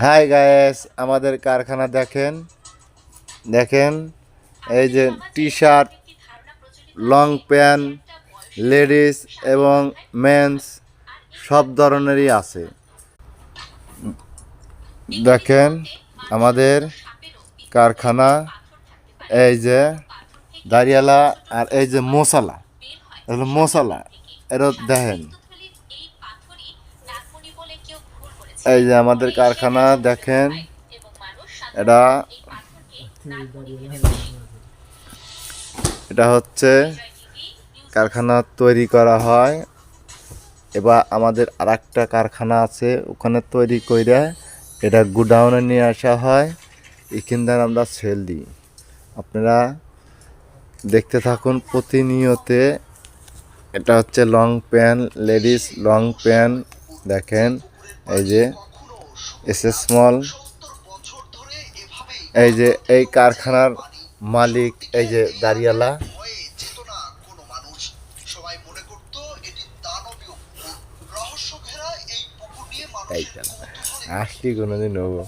High guys, আমাদের কারখানা দেখেন দেখেন এই যে T shirt, long pant, ladies এবং মেন্স সব ধরনেরই আছে। দেখেন আমাদের কারখানা, এই যে দাঁড়িয়ালা আর এই যে মশালা, এগুলো মশালা, এটা দেখেন। এই যে আমাদের কারখানা দেখেন, এটা হচ্ছে কারখানা তৈরি করা হয়। এবার আমাদের আর একটা কারখানা আছে, ওখানে তৈরি করে এটা গুডাউনে নিয়ে আসা হয়, এখান থেকে আমরা সেল দিই। আপনারা দেখতে থাকুন প্রতিনিয়তে। এটা হচ্ছে long pant, ladies long pant দেখেন, এই যে এস স্মল। এই যে এই কারখানার মালিক এই যে দাঁড়িয়ালা। আসছি কোনোদিন হবো।